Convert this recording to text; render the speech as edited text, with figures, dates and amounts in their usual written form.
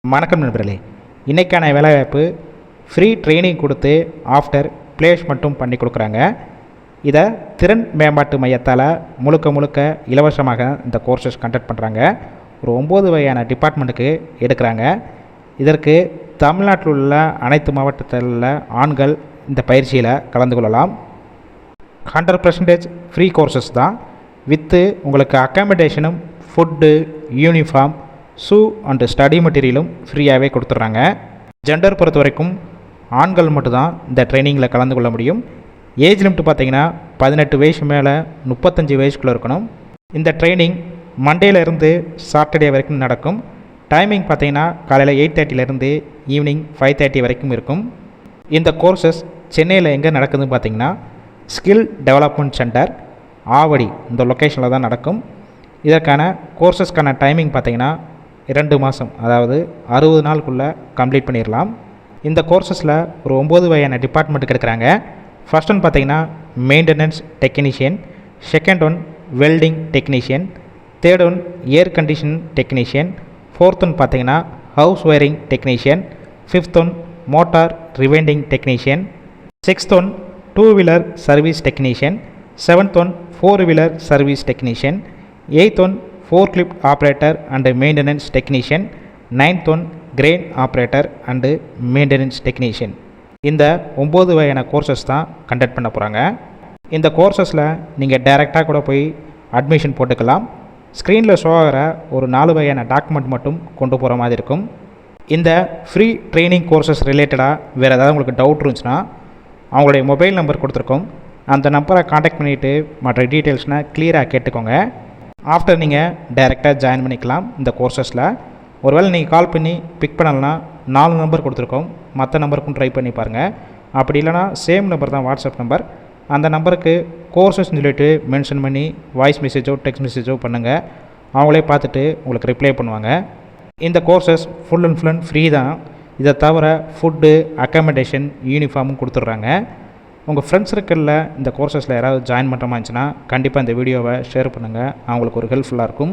வணக்கம் நண்பர்களே, இன்றைக்கான வேலைவாய்ப்பு ஃப்ரீ ட்ரைனிங் கொடுத்து ஆஃப்டர் ப்ளேஸ் மட்டும் பண்ணி கொடுக்குறாங்க. இதை திறன் மேம்பாட்டு மையத்தால் முழுக்க இலவசமாக இந்த கோர்சஸ் கண்டக்ட் பண்ணுறாங்க. ஒரு 9 வகையான டிபார்ட்மெண்ட்டுக்கு எடுக்கிறாங்க. இதற்கு தமிழ்நாட்டில் உள்ள அனைத்து மாவட்டத்தில் உள்ள ஆண்கள் இந்த பயிற்சியில் கலந்து கொள்ளலாம். 100% ஃப்ரீ கோர்சஸ் தான். வித்து உங்களுக்கு அக்காமடேஷனும், food, uniform, shoe and study மெட்டீரியலும் ஃப்ரீயாகவே கொடுத்துட்றாங்க. ஜெண்டர் பொறுத்த வரைக்கும் ஆண்கள் மட்டும்தான் இந்த ட்ரைனிங்கில் கலந்து கொள்ள முடியும். ஏஜ் லிமிட் பார்த்திங்கன்னா 18 வயசு மேலே 35 வயசுக்குள்ளே இருக்கணும். இந்த ட்ரைனிங் மண்டேலேருந்து சாட்டர்டே வரைக்கும் நடக்கும். டைமிங் பார்த்திங்கன்னா காலையில் 8:30லேருந்து ஈவினிங் 5:30 வரைக்கும் இருக்கும். இந்த கோர்சஸ் சென்னையில் எங்கே நடக்குதுன்னு பார்த்திங்கன்னா ஸ்கில் டெவலப்மெண்ட் சென்டர் ஆவடி இந்த லொக்கேஷனில் தான் நடக்கும். இதற்கான கோர்சஸ்க்கான டைமிங் பார்த்திங்கன்னா 2 மாதம், அதாவது 60 நாளுக்குள்ளே கம்ப்ளீட் பண்ணிடலாம். இந்த கோர்சஸில் ஒரு 9 வகையான டிபார்ட்மெண்ட்டுக்கு எடுக்கிறாங்க. ஃபர்ஸ்ட் ஒன் பார்த்திங்கன்னா maintenance technician, second one welding technician, third one air condition technician, fourth one பார்த்திங்கன்னா house wiring technician, fifth one motor rewinding technician, sixth one 2 wheeler service technician, seventh one 4 wheeler service technician, eighth one forklift operator and maintenance technician, ninth one crane operator and maintenance technician. இந்த 9 வகையான courses தான் conduct பண்ண போகிறாங்க. இந்த கோர்சஸில் நீங்கள் டைரெக்டாக கூட போய் அட்மிஷன் போட்டுக்கலாம். ஸ்க்ரீனில் ஷோ ஆகிற ஒரு 4 வகையான டாக்குமெண்ட் மட்டும் கொண்டு போகிற மாதிரி இருக்கும். இந்த ஃப்ரீ ட்ரைனிங் கோர்சஸ் ரிலேட்டடாக வேறு ஏதாவது உங்களுக்கு டவுட் இருந்துச்சுன்னா அவங்களுடைய மொபைல் நம்பர் கொடுத்துருக்கோம். அந்த நம்பரை காண்டாக்ட் பண்ணிவிட்டு மற்ற டீட்டெயில்ஸ்னால் கிளியராக கேட்டுக்கோங்க. ஆஃப்டர் நீங்கள் டைரெக்டாக ஜாயின் பண்ணிக்கலாம் இந்த கோர்சஸில். ஒருவேளை நீங்கள் கால் பண்ணி பிக் பண்ணலன்னா 4 நம்பர் கொடுத்துருக்கோம், மற்ற நம்பருக்கும் ட்ரை பண்ணி பாருங்கள். அப்படி இல்லைனா சேம் நம்பர் தான் வாட்ஸ்அப் நம்பர். அந்த நம்பருக்கு கோர்சஸ்ன்னு சொல்லிட்டு மென்ஷன் பண்ணி வாய்ஸ் மெசேஜோ டெக்ஸ்ட் மெசேஜோ பண்ணுங்கள். அவங்களே பார்த்துட்டு உங்களுக்கு ரிப்ளை பண்ணுவாங்க. இந்த கோர்சஸ் ஃபுல் அண்ட் ஃப்ரீ தான். இதை தவிர ஃபுட்டு, அக்காமடேஷன், யூனிஃபார்மும் கொடுத்துட்றாங்க. உங்கள் ஃப்ரெண்ட்ஸ் சர்க்கிளில் இந்த கோர்சஸில் யாராவது ஜாயின் பண்ணுற மாதிரி இருந்துச்சுன்னா கண்டிப்பாக இந்த வீடியோவை ஷேர் பண்ணுங்கள். அவங்களுக்கு ஒரு ஹெல்ப்ஃபுல்லாக இருக்கும்.